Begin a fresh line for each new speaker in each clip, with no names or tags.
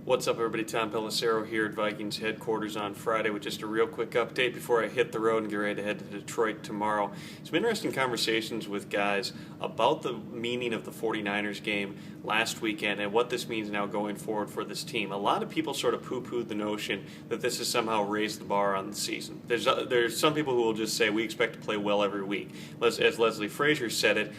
What's up, everybody? Tom Pelissero here at Vikings headquarters on Friday with just a real quick update before I hit the road and get ready to head to Detroit tomorrow. Some interesting conversations with guys about the meaning of the 49ers game last weekend and what this means now going forward for this team. A lot of people sort of poo-pooed the notion that this has somehow raised the bar on the season. There's some people who will just say we expect to play well every week. As Leslie Frazier said it,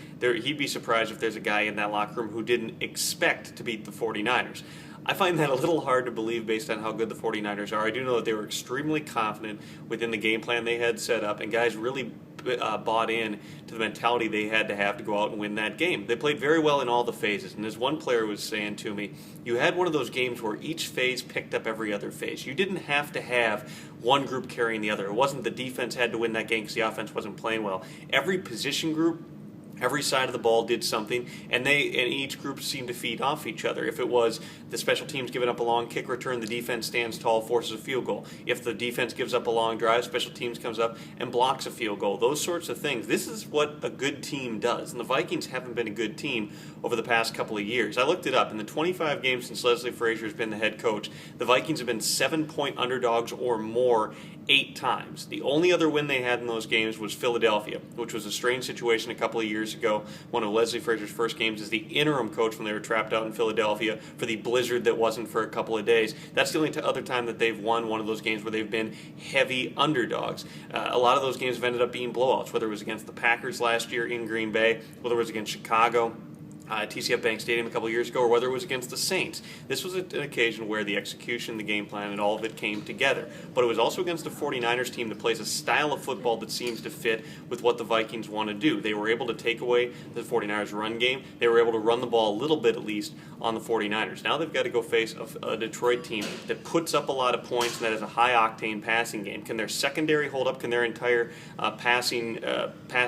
he'd be surprised if there's a guy in that locker room who didn't expect to beat the 49ers. I find that a little hard to believe based on how good the 49ers are. I do know that they were extremely confident within the game plan they had set up, and guys really bought in to the mentality they had to go out and win that game. They played very well in all the phases, and as one player was saying to me, you had one of those games where each phase picked up every other phase. You didn't have to have one group carrying the other. It wasn't the defense had to win that game because the offense wasn't playing well. Every position group, every side of the ball did something, and each group seemed to feed off each other. If it was the special teams giving up a long kick return, the defense stands tall, forces a field goal. If the defense gives up a long drive, special teams comes up and blocks a field goal. Those sorts of things. This is what a good team does, and the Vikings haven't been a good team over the past couple of years. I looked it up. In the 25 games since Leslie Frazier has been the head coach, the Vikings have been 7-point underdogs or more 8 times. The only other win they had in those games was Philadelphia, which was a strange situation a couple of years ago. One of Leslie Frazier's first games as the interim coach when they were trapped out in Philadelphia for the blizzard that wasn't for a couple of days. That's the only other time that they've won one of those games where they've been heavy underdogs. A lot of those games have ended up being blowouts, whether it was against the Packers last year in Green Bay, whether it was against Chicago, TCF Bank Stadium a couple of years ago, or whether it was against the Saints. This was an occasion where the execution, the game plan, and all of it came together. But it was also against the 49ers team that plays a style of football that seems to fit with what the Vikings want to do. They were able to take away the 49ers run game. They were able to run the ball a little bit, at least, on the 49ers. Now they've got to go face a Detroit team that puts up a lot of points and that has a high-octane passing game. Can their secondary hold up? Can their entire pass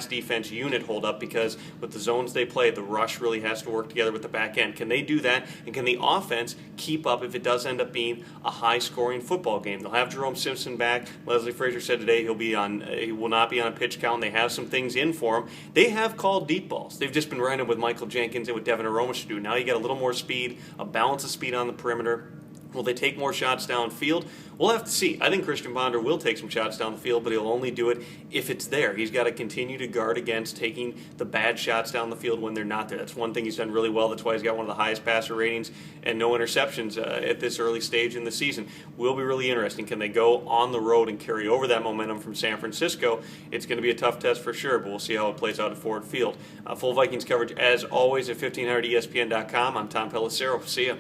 defense unit hold up? Because with the zones they play, the rush really has to work together with the back end. Can they do that? And can the offense keep up if it does end up being a high-scoring football game? They'll have Jerome Simpson back. Leslie Frazier said today he will not be on a pitch count. They have some things in for him. They have called deep balls. They've just been running with Michael Jenkins and with Devin Aromas to do. Now you got a little more speed, a balance of speed on the perimeter. Will they take more shots downfield? We'll have to see. I think Christian Ponder will take some shots down the field, but he'll only do it if it's there. He's got to continue to guard against taking the bad shots down the field when they're not there. That's one thing he's done really well. That's why he's got one of the highest passer ratings and no interceptions at this early stage in the season. Will be really interesting. Can they go on the road and carry over that momentum from San Francisco? It's going to be a tough test for sure, but we'll see how it plays out at Ford Field. Full Vikings coverage, as always, at 1500ESPN.com. I'm Tom Pelissero. See ya.